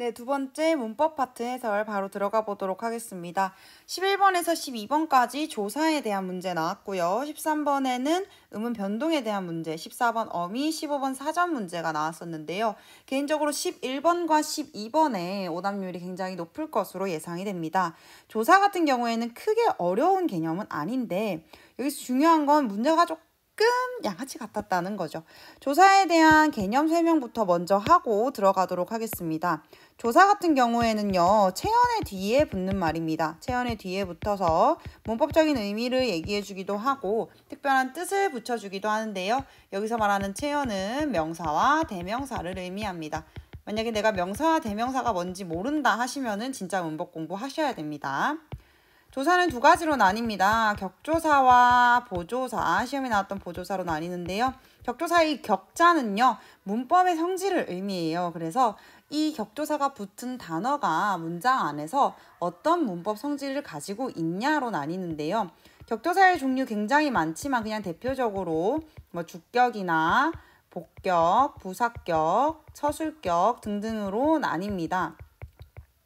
네, 두 번째 문법 파트 해설 바로 들어가 보도록 하겠습니다. 11번에서 12번까지 조사에 대한 문제 나왔고요. 13번에는 음운 변동에 대한 문제, 14번 어미, 15번 사전 문제가 나왔었는데요. 개인적으로 11번과 12번에 오답률이 굉장히 높을 것으로 예상이 됩니다. 조사 같은 경우에는 크게 어려운 개념은 아닌데 여기서 중요한 건 문제가 조금 양아치 같았다는 거죠. 조사에 대한 개념 설명부터 먼저 하고 들어가도록 하겠습니다. 조사 같은 경우에는요, 체언의 뒤에 붙는 말입니다. 체언의 뒤에 붙어서 문법적인 의미를 얘기해 주기도 하고 특별한 뜻을 붙여주기도 하는데요. 여기서 말하는 체언은 명사와 대명사를 의미합니다. 만약에 내가 명사와 대명사가 뭔지 모른다 하시면은 진짜 문법 공부하셔야 됩니다. 조사는 두 가지로 나뉩니다. 격조사와 보조사, 시험에 나왔던 보조사로 나뉘는데요. 격조사의 격자는요, 문법의 성질을 의미해요. 그래서 이 격조사가 붙은 단어가 문장 안에서 어떤 문법 성질을 가지고 있냐로 나뉘는데요. 격조사의 종류 굉장히 많지만 그냥 대표적으로 주격이나 복격, 부사격, 서술격 등등으로 나뉩니다.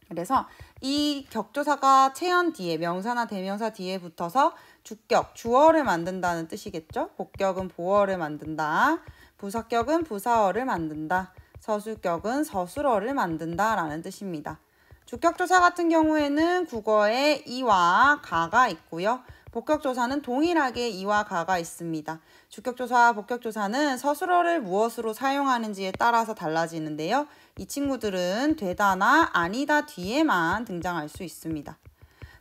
그래서 이 격조사가 체언 뒤에 명사나 대명사 뒤에 붙어서 주격, 주어를 만든다는 뜻이겠죠. 복격은 보어를 만든다. 부사격은 부사어를 만든다. 서술격은 서술어를 만든다 라는 뜻입니다. 주격조사 같은 경우에는 국어에 이와 가가 있고요. 복격조사는 동일하게 이와 가가 있습니다. 주격조사와 복격조사는 서술어를 무엇으로 사용하는지에 따라서 달라지는데요. 이 친구들은 되다나 아니다 뒤에만 등장할 수 있습니다.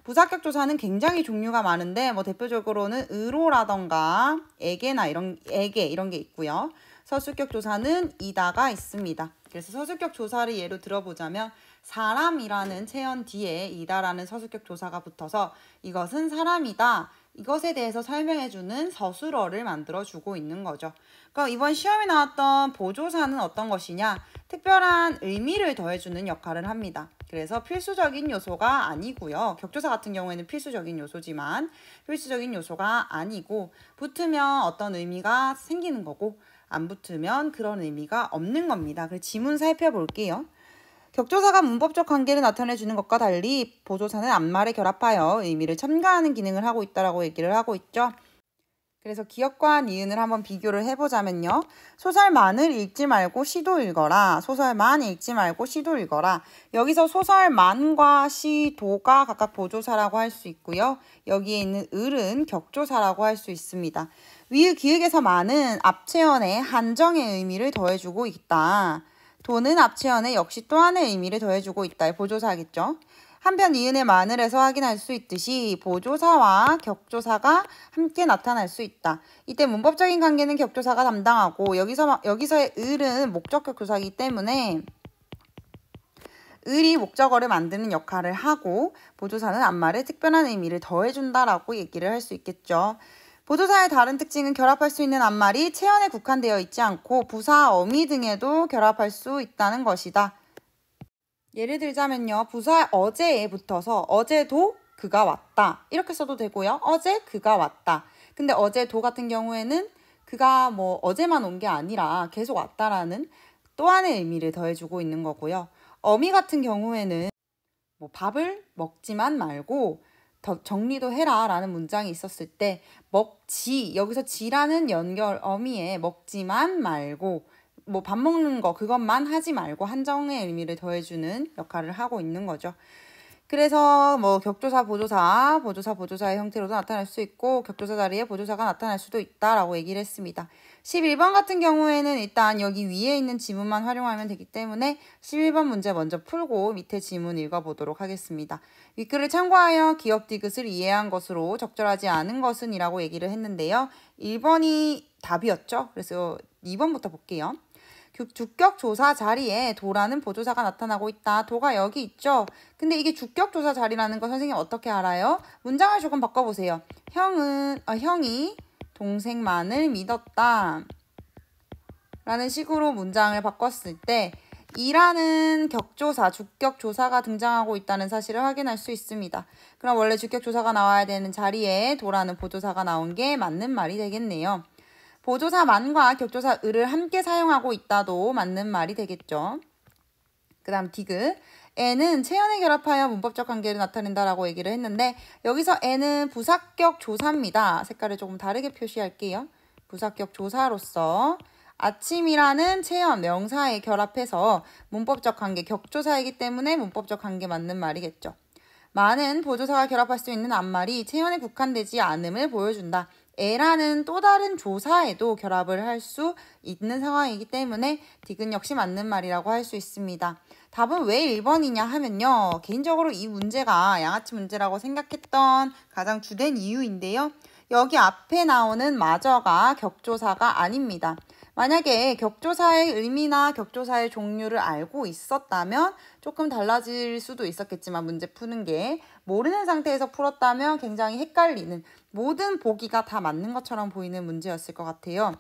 부사격조사는 굉장히 종류가 많은데 대표적으로는 의로라던가 에게나 에게 이런 게 있고요. 서술격조사는 이다가 있습니다. 그래서 서술격조사를 예로 들어보자면 사람이라는 체언 뒤에 이다라는 서술격조사가 붙어서 이것은 사람이다. 이것에 대해서 설명해주는 서술어를 만들어주고 있는 거죠. 그러니까 이번 시험에 나왔던 보조사는 어떤 것이냐? 특별한 의미를 더해주는 역할을 합니다. 그래서 필수적인 요소가 아니고요. 격조사 같은 경우에는 필수적인 요소지만 필수적인 요소가 아니고 붙으면 어떤 의미가 생기는 거고 안 붙으면 그런 의미가 없는 겁니다. 그래서 지문 살펴볼게요. 격조사가 문법적 관계를 나타내주는 것과 달리 보조사는 앞말에 결합하여 의미를 첨가하는 기능을 하고 있다라고 얘기를 하고 있죠. 그래서 기역과 니은을 한번 비교를 해보자면요. 소설만을 읽지 말고 시도 읽어라. 소설만 읽지 말고 시도 읽어라. 여기서 소설만과 시도가 각각 보조사라고 할 수 있고요. 여기에 있는 을은 격조사라고 할 수 있습니다. 위의 기역에서 만은 앞체언에 한정의 의미를 더해주고 있다. 도는 앞체언에 역시 또 하나의 의미를 더해주고 있다. 보조사겠죠. 한편 이은의 마늘에서 확인할 수 있듯이 보조사와 격조사가 함께 나타날 수 있다. 이때 문법적인 관계는 격조사가 담당하고 여기서의 을은 목적격 조사이기 때문에 을이 목적어를 만드는 역할을 하고 보조사는 앞말에 특별한 의미를 더해준다라고 얘기를 할 수 있겠죠. 보조사의 다른 특징은 결합할 수 있는 앞말이 체언에 국한되어 있지 않고 부사, 어미 등에도 결합할 수 있다는 것이다. 예를 들자면요. 부사 어제에 붙어서 어제도 그가 왔다. 이렇게 써도 되고요. 어제 그가 왔다. 근데 어제도 같은 경우에는 그가 어제만 온 게 아니라 계속 왔다라는 또 하나의 의미를 더해주고 있는 거고요. 어미 같은 경우에는 밥을 먹지만 말고 더 정리도 해라 라는 문장이 있었을 때 먹지, 여기서 지라는 연결 어미에 먹지만 말고 밥 먹는 거 그것만 하지 말고 한정의 의미를 더해주는 역할을 하고 있는 거죠. 그래서 격조사, 보조사의 형태로도 나타날 수 있고 격조사 자리에 보조사가 나타날 수도 있다라고 얘기를 했습니다. 11번 같은 경우에는 일단 여기 위에 있는 지문만 활용하면 되기 때문에 11번 문제 먼저 풀고 밑에 지문 읽어보도록 하겠습니다. 윗글을 참고하여 기역 디귿을 이해한 것으로 적절하지 않은 것은 이라고 얘기를 했는데요. 1번이 답이었죠. 그래서 2번부터 볼게요. 주격조사 자리에 도라는 보조사가 나타나고 있다. 도가 여기 있죠. 근데 이게 주격조사 자리라는 거 선생님 어떻게 알아요? 문장을 조금 바꿔보세요. 형이 동생만을 믿었다. 라는 식으로 문장을 바꿨을 때 이라는 격조사, 주격조사가 등장하고 있다는 사실을 확인할 수 있습니다. 그럼 원래 주격조사가 나와야 되는 자리에 도라는 보조사가 나온 게 맞는 말이 되겠네요. 보조사 만과 격조사 을을 함께 사용하고 있다도 맞는 말이 되겠죠. 그 다음 디귿. 애는 체연에 결합하여 문법적 관계를 나타낸다라고 얘기를 했는데 여기서 애는 부사격 조사입니다. 색깔을 조금 다르게 표시할게요. 부사격 조사로서 아침이라는 체연, 명사에 결합해서 문법적 관계, 격조사이기 때문에 문법적 관계 맞는 말이겠죠. 많은 보조사가 결합할 수 있는 앞말이 체연에 국한되지 않음을 보여준다. 애라는 또 다른 조사에도 결합을 할 수 있는 상황이기 때문에 디귿 역시 맞는 말이라고 할 수 있습니다. 답은 왜 1번이냐 하면요. 개인적으로 이 문제가 양아치 문제라고 생각했던 가장 주된 이유인데요. 여기 앞에 나오는 마저가 격조사가 아닙니다. 만약에 격조사의 의미나 격조사의 종류를 알고 있었다면 조금 달라질 수도 있었겠지만 문제 푸는 게 모르는 상태에서 풀었다면 굉장히 헷갈리는 모든 보기가 다 맞는 것처럼 보이는 문제였을 것 같아요.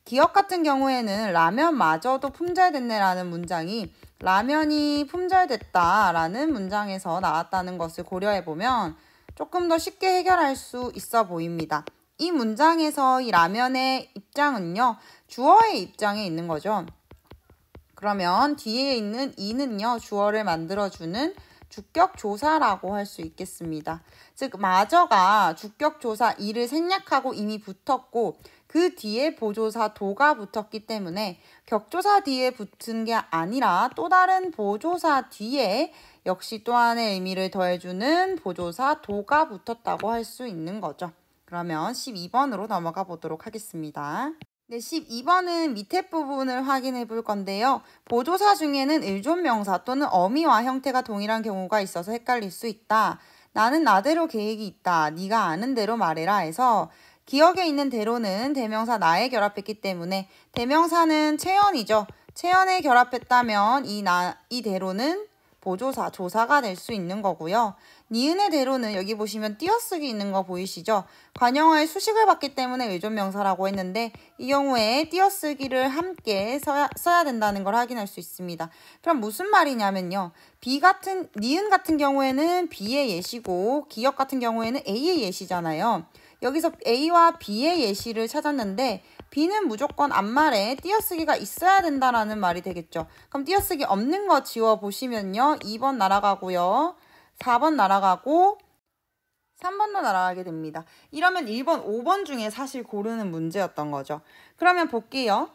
기억 같은 경우에는 라면마저도 품절됐네라는 문장이 라면이 품절됐다라는 문장에서 나왔다는 것을 고려해보면 조금 더 쉽게 해결할 수 있어 보입니다. 이 문장에서 이 라면의 입장은요. 주어의 입장에 있는 거죠. 그러면 뒤에 있는 이는요. 주어를 만들어주는 주격조사라고 할 수 있겠습니다. 즉 마저가 주격조사 이를 생략하고 이미 붙었고 그 뒤에 보조사 도가 붙었기 때문에 격조사 뒤에 붙은 게 아니라 또 다른 보조사 뒤에 역시 또 하나의 의미를 더해주는 보조사 도가 붙었다고 할 수 있는 거죠. 그러면 12번으로 넘어가 보도록 하겠습니다. 네, 12번은 밑에 부분을 확인해 볼 건데요. 보조사 중에는 의존명사 또는 어미와 형태가 동일한 경우가 있어서 헷갈릴 수 있다. 나는 나대로 계획이 있다. 네가 아는 대로 말해라 해서 기억에 있는 대로는 대명사 나에 결합했기 때문에 대명사는 체연이죠. 체연에 결합했다면 이 대로는 보조사, 조사가 될 수 있는 거고요. 니은의 대로는 여기 보시면 띄어쓰기 있는 거 보이시죠? 관형어의 수식을 받기 때문에 의존명사라고 했는데 이 경우에 띄어쓰기를 함께 써야 된다는 걸 확인할 수 있습니다. 그럼 무슨 말이냐면요. 니은 같은 경우에는 B의 예시고 기억 같은 경우에는 A의 예시잖아요. 여기서 A와 B의 예시를 찾았는데 B는 무조건 앞말에 띄어쓰기가 있어야 된다라는 말이 되겠죠. 그럼 띄어쓰기 없는 거 지워보시면요. 2번 날아가고요. 4번 날아가고 3번도 날아가게 됩니다. 이러면 1번, 5번 중에 사실 고르는 문제였던 거죠. 그러면 볼게요.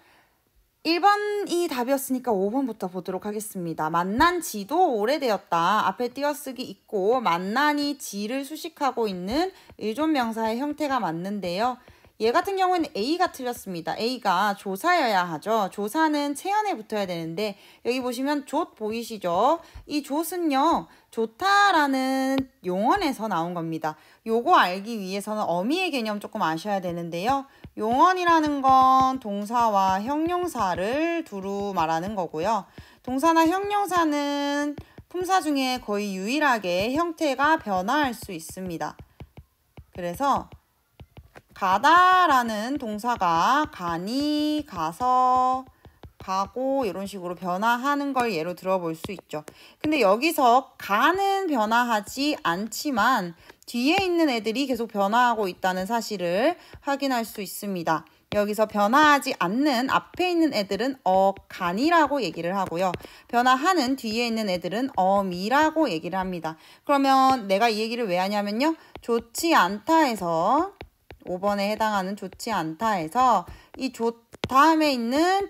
1번이 답이었으니까 5번부터 보도록 하겠습니다. 만난 지도 오래되었다. 앞에 띄어쓰기 있고 만난이 지를 수식하고 있는 의존명사의 형태가 맞는데요. 얘 같은 경우에는 A가 틀렸습니다. A가 조사여야 하죠. 조사는 체연에 붙어야 되는데 여기 보시면 조 보이시죠? 이 좆은요. 좋다라는 용언에서 나온 겁니다. 요거 알기 위해서는 어미의 개념 조금 아셔야 되는데요. 용언이라는 건 동사와 형용사를 두루 말하는 거고요. 동사나 형용사는 품사 중에 거의 유일하게 형태가 변화할 수 있습니다. 그래서 가다라는 동사가 가니, 가서, 가고 이런 식으로 변화하는 걸 예로 들어볼 수 있죠. 근데 여기서 가는 변화하지 않지만 뒤에 있는 애들이 계속 변화하고 있다는 사실을 확인할 수 있습니다. 여기서 변화하지 않는 앞에 있는 애들은 어간이라고 얘기를 하고요. 변화하는 뒤에 있는 애들은 어미라고 얘기를 합니다. 그러면 내가 이 얘기를 왜 하냐면요. 좋지 않다에서 5번에 해당하는 좋지 않다에서 이 다음에 있는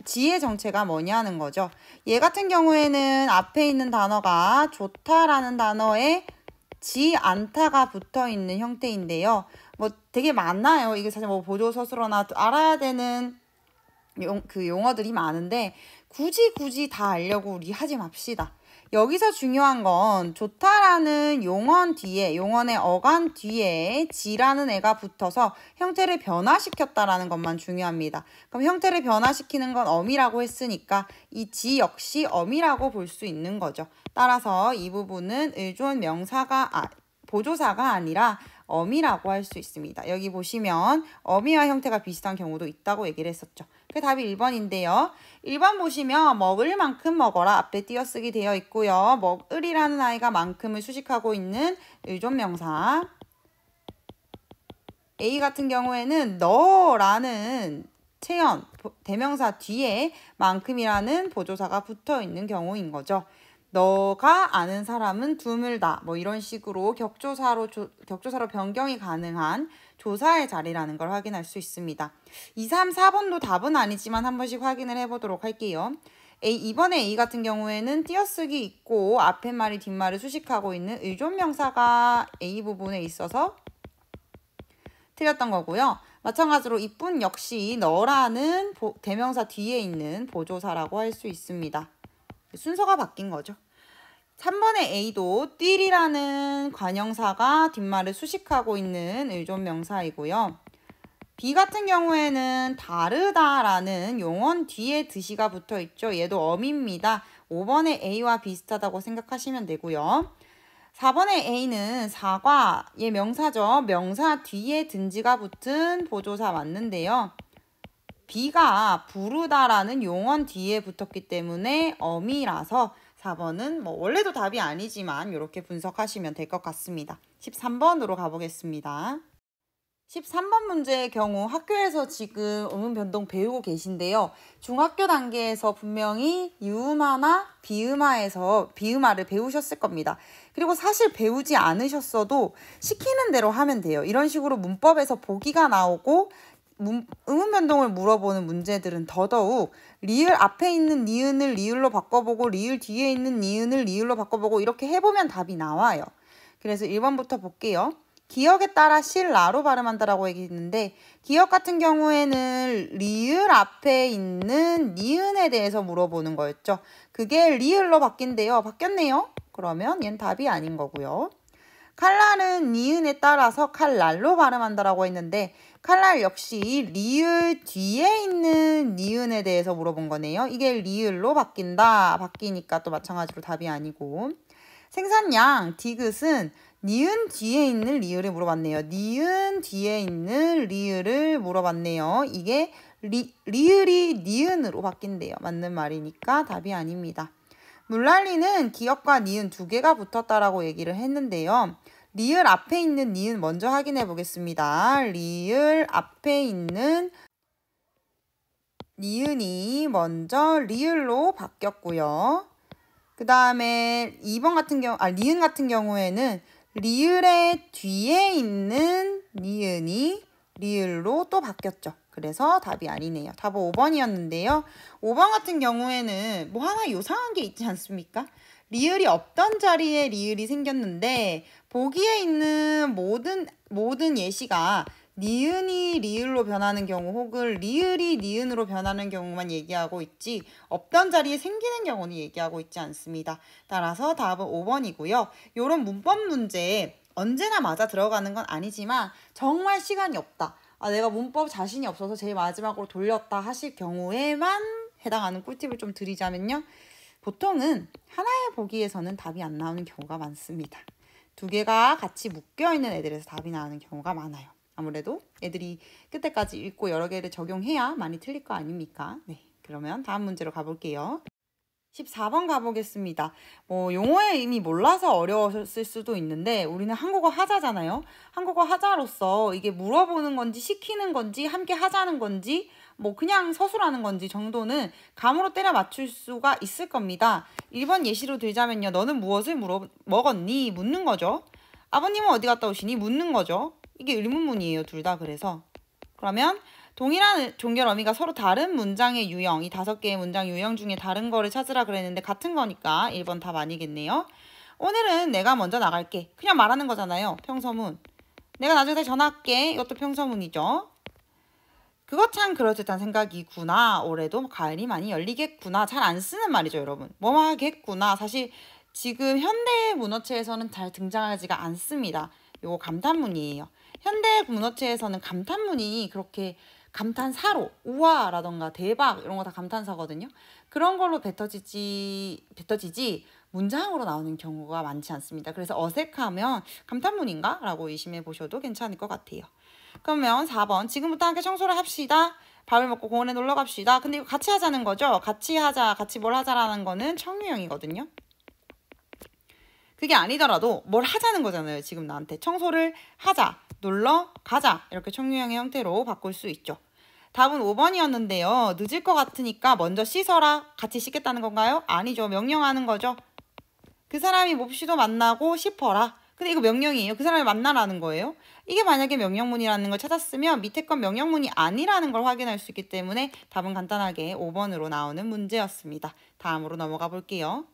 지의 정체가 뭐냐는 거죠. 얘 같은 경우에는 앞에 있는 단어가 좋다라는 단어에 지 않다가 붙어 있는 형태인데요. 뭐 되게 많아요. 이게 사실 뭐 보조서술어나 알아야 되는 용어들이 많은데 굳이 다 알려고 우리 하지 맙시다. 여기서 중요한 건 좋다라는 용언 뒤에, 용언의 어간 뒤에 지라는 애가 붙어서 형태를 변화시켰다라는 것만 중요합니다. 그럼 형태를 변화시키는 건 어미라고 했으니까 이 지 역시 어미라고 볼 수 있는 거죠. 따라서 이 부분은 의존 명사가 보조사가 아니라 어미라고 할 수 있습니다. 여기 보시면 어미와 형태가 비슷한 경우도 있다고 얘기를 했었죠. 그 답이 1번인데요. 1번 보시면 먹을 만큼 먹어라 앞에 띄어쓰기 되어 있고요. 먹을이라는 아이가 만큼을 수식하고 있는 의존명사. A 같은 경우에는 너라는 채연, 대명사 뒤에 만큼이라는 보조사가 붙어 있는 경우인 거죠. 너가 아는 사람은 드물다. 뭐 이런 식으로 격조사로 변경이 가능한 조사의 자리라는 걸 확인할 수 있습니다. 2, 3, 4번도 답은 아니지만 한 번씩 확인을 해보도록 할게요. 이번에 A 같은 경우에는 띄어쓰기 있고 앞에 말이 뒷말을 수식하고 있는 의존명사가 A 부분에 있어서 틀렸던 거고요. 마찬가지로 이뿐 역시 너라는 대명사 뒤에 있는 보조사라고 할 수 있습니다. 순서가 바뀐 거죠. 3번의 A도 띨이라는 관형사가 뒷말을 수식하고 있는 의존명사이고요. B 같은 경우에는 다르다라는 용언 뒤에 드시가 붙어 있죠. 얘도 어미입니다. 5번의 A와 비슷하다고 생각하시면 되고요. 4번의 A는 사과의 명사죠. 명사 뒤에 든지가 붙은 보조사 맞는데요. B가 부르다라는 용언 뒤에 붙었기 때문에 어미라서 4번은 뭐 원래도 답이 아니지만 이렇게 분석하시면 될 것 같습니다. 13번으로 가보겠습니다. 13번 문제의 경우 학교에서 지금 음운 변동 배우고 계신데요. 중학교 단계에서 분명히 유음화나 비음화에서 비음화를 배우셨을 겁니다. 그리고 사실 배우지 않으셨어도 시키는 대로 하면 돼요. 이런 식으로 문법에서 보기가 나오고 음운 변동을 물어보는 문제들은 더더욱 리을 앞에 있는 니은을 리을로 바꿔보고 리을 뒤에 있는 니은을 리을로 바꿔보고 이렇게 해보면 답이 나와요. 그래서 1번부터 볼게요. 기역에 따라 실, 라로 발음한다라고 얘기했는데 기역 같은 경우에는 리을 앞에 있는 니은에 대해서 물어보는 거였죠. 그게 리을로 바뀐대요. 바뀌었네요. 그러면 얘는 답이 아닌 거고요. 칼날은 니은에 따라서 칼날로 발음한다라고 했는데 칼날 역시 리을 뒤에 있는 니은에 대해서 물어본 거네요. 이게 리을로 바뀐다. 바뀌니까 또 마찬가지로 답이 아니고 생산량, 디귿은 니은 뒤에 있는 리을을 물어봤네요. 니은 뒤에 있는 리을을 물어봤네요. 이게 리을이 니은으로 바뀐대요. 맞는 말이니까 답이 아닙니다. 물난리는 기역과 니은 두 개가 붙었다라고 얘기를 했는데요. 리을 앞에 있는 니은 먼저 확인해 보겠습니다. 리을 앞에 있는 니은이 먼저 리을로 바뀌었고요. 그 다음에 2번 같은 경우, 니은 같은 경우에는 리을의 뒤에 있는 니은이 리을로 또 바뀌었죠. 그래서 답이 아니네요. 답은 5번이었는데요. 5번 같은 경우에는 뭐 하나 요상한 게 있지 않습니까? 리을이 없던 자리에 리을이 생겼는데 보기에 있는 모든 예시가 니은이 리을로 변하는 경우 혹은 리을이 니은으로 변하는 경우만 얘기하고 있지 없던 자리에 생기는 경우는 얘기하고 있지 않습니다. 따라서 답은 5번이고요. 이런 문법 문제 언제나 맞아 들어가는 건 아니지만 정말 시간이 없다. 내가 문법 자신이 없어서 제일 마지막으로 돌렸다 하실 경우에만 해당하는 꿀팁을 좀 드리자면요. 보통은 하나의 보기에서는 답이 안 나오는 경우가 많습니다. 두 개가 같이 묶여있는 애들에서 답이 나오는 경우가 많아요. 아무래도 애들이 끝에까지 읽고 여러 개를 적용해야 많이 틀릴 거 아닙니까? 네, 그러면 다음 문제로 가볼게요. 14번 가보겠습니다. 용어의 의미 몰라서 어려웠을 수도 있는데 우리는 한국어 하자잖아요. 한국어 하자로서 이게 물어보는 건지 시키는 건지 함께 하자는 건지 그냥 서술하는 건지 정도는 감으로 때려 맞출 수가 있을 겁니다. 1번 예시로 들자면요. 너는 무엇을 먹었니? 묻는 거죠. 아버님은 어디 갔다 오시니? 묻는 거죠. 이게 의문문이에요. 둘 다. 그래서 그러면 동일한 종결 어미가 서로 다른 문장의 유형, 이 5개의 문장 유형 중에 다른 거를 찾으라 그랬는데 같은 거니까 1번 답 아니겠네요. 오늘은 내가 먼저 나갈게. 그냥 말하는 거잖아요. 평서문. 내가 나중에 다시 전화할게. 이것도 평서문이죠. 그거 참 그럴듯한 생각이구나. 올해도 가을이 많이 열리겠구나. 잘 안 쓰는 말이죠, 여러분. 뭐 하겠구나. 사실 지금 현대 문어체에서는 잘 등장하지가 않습니다. 요거 감탄문이에요. 현대 문어체에서는 감탄문이 그렇게 감탄사로 우와라던가 대박 이런 거 다 감탄사거든요. 그런 걸로 뱉어지지 문장으로 나오는 경우가 많지 않습니다. 그래서 어색하면 감탄문인가? 라고 의심해 보셔도 괜찮을 것 같아요. 그러면 4번 지금부터 함께 청소를 합시다. 밥을 먹고 공원에 놀러 갑시다. 근데 이거 같이 하자는 거죠. 같이 하자, 같이 뭘 하자라는 거는 청유형이거든요. 그게 아니더라도 뭘 하자는 거잖아요. 지금 나한테 청소를 하자, 놀러 가자 이렇게 청유형의 형태로 바꿀 수 있죠. 답은 5번이었는데요. 늦을 것 같으니까 먼저 씻어라. 같이 씻겠다는 건가요? 아니죠. 명령하는 거죠. 그 사람이 몹시도 만나고 싶어라. 근데 이거 명령이에요. 그 사람을 만나라는 거예요. 이게 만약에 명령문이라는 걸 찾았으면 밑에 건 명령문이 아니라는 걸 확인할 수 있기 때문에 답은 간단하게 5번으로 나오는 문제였습니다. 다음으로 넘어가 볼게요.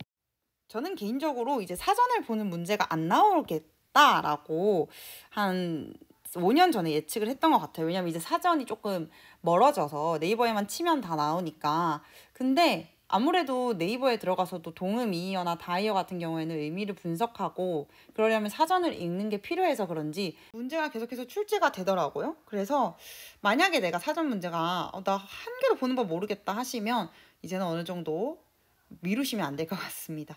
저는 개인적으로 이제 사전을 보는 문제가 안 나오겠다라고 한 5년 전에 예측을 했던 것 같아요. 왜냐면 이제 사전이 조금 멀어져서 네이버에만 치면 다 나오니까. 근데 아무래도 네이버에 들어가서도 동음, 이의어나 다이어 같은 경우에는 의미를 분석하고 그러려면 사전을 읽는 게 필요해서 그런지 문제가 계속해서 출제가 되더라고요. 그래서 만약에 내가 사전 문제가 나 한 개로 보는 법 모르겠다 하시면 이제는 어느 정도 미루시면 안 될 것 같습니다.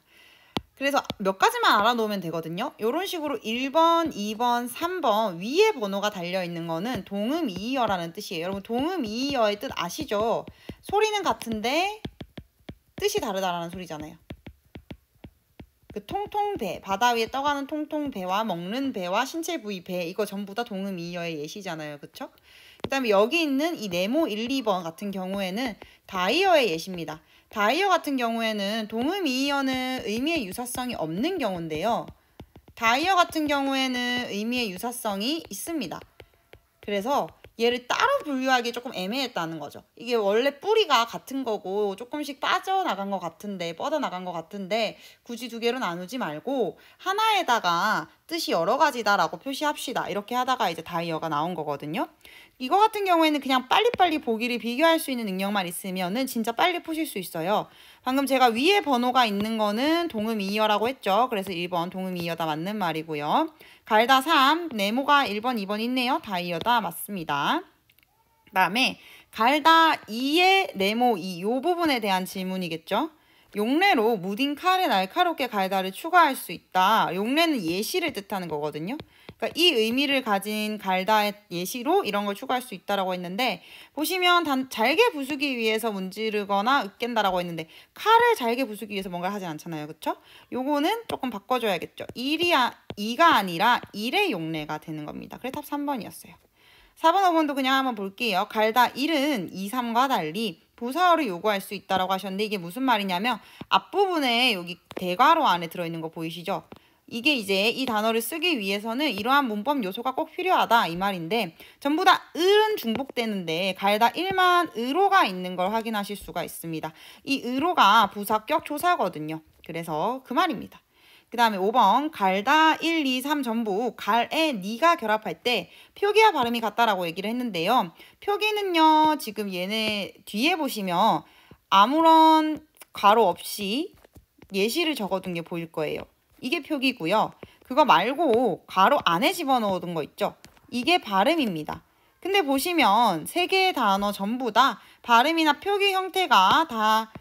그래서 몇 가지만 알아놓으면 되거든요. 이런 식으로 1번, 2번, 3번 위에 번호가 달려있는 거는 동음, 이의어라는 뜻이에요. 여러분 동음, 이의어의 뜻 아시죠? 소리는 같은데 뜻이 다르다라는 소리잖아요. 그 통통배, 바다 위에 떠가는 통통배와 먹는 배와 신체 부위 배, 이거 전부 다 동음, 이의어의 예시잖아요. 그쵸? 그 다음에 여기 있는 이 네모 1, 2번 같은 경우에는 다이어의 예시입니다. 다이어 같은 경우에는 동음, 이의어는 의미의 유사성이 없는 경우인데요. 다이어 같은 경우에는 의미의 유사성이 있습니다. 그래서 얘를 따로 분류하기 조금 애매했다는 거죠. 이게 원래 뿌리가 같은 거고 조금씩 빠져나간 것 같은데, 뻗어나간 것 같은데 굳이 두 개로 나누지 말고 하나에다가 뜻이 여러 가지다라고 표시합시다. 이렇게 하다가 이제 다이어가 나온 거거든요. 이거 같은 경우에는 그냥 빨리빨리 보기를 비교할 수 있는 능력만 있으면은 진짜 빨리 푸실 수 있어요. 방금 제가 위에 번호가 있는 거는 동음, 이의어라고 했죠. 그래서 1번 동음, 이의어다 맞는 말이고요. 갈다 3, 네모가 1번, 2번 있네요. 다이어다 맞습니다. 그 다음에 갈다 2의 네모 2, 이 부분에 대한 질문이겠죠. 용례로 무딘 칼에 날카롭게 갈다를 추가할 수 있다. 용례는 예시를 뜻하는 거거든요. 그러니까 이 의미를 가진 갈다의 예시로 이런 걸 추가할 수 있다라고 했는데 보시면 잘게 부수기 위해서 문지르거나 으깬다라고 했는데 칼을 잘게 부수기 위해서 뭔가를 하진 않잖아요. 그쵸? 요거는 조금 바꿔줘야겠죠. 2가 아니라 1의 용례가 되는 겁니다. 그래서 답 3번이었어요. 4번, 5번도 그냥 한번 볼게요. 갈다 1은 2, 3과 달리 부사어를 요구할 수 있다라고 하셨는데 이게 무슨 말이냐면 앞부분에 여기 대괄호 안에 들어있는 거 보이시죠? 이게 이제 이 단어를 쓰기 위해서는 이러한 문법 요소가 꼭 필요하다 이 말인데 전부 다 을은 중복되는데 갈다 1만 의로가 있는 걸 확인하실 수가 있습니다. 이 의로가 부사격 조사거든요. 그래서 그 말입니다. 그 다음에 5번 갈다 1, 2, 3 전부 갈에 니가 결합할 때 표기와 발음이 같다라고 얘기를 했는데요. 표기는요 지금 얘네 뒤에 보시면 아무런 괄호 없이 예시를 적어둔 게 보일 거예요. 이게 표기고요. 그거 말고 괄호 안에 집어넣은 거 있죠? 이게 발음입니다. 근데 보시면 세 개의 단어 전부 다 발음이나 표기 형태가 다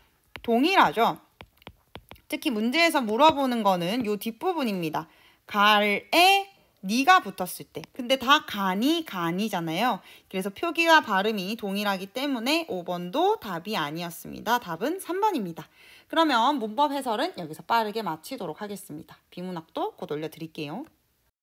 동일하죠? 특히 문제에서 물어보는 거는 요 뒷부분입니다. 갈에 니가 붙었을 때. 근데 다 간이잖아요. 그래서 표기와 발음이 동일하기 때문에 5번도 답이 아니었습니다. 답은 3번입니다. 그러면 문법 해설은 여기서 빠르게 마치도록 하겠습니다. 비문학도 곧 올려드릴게요.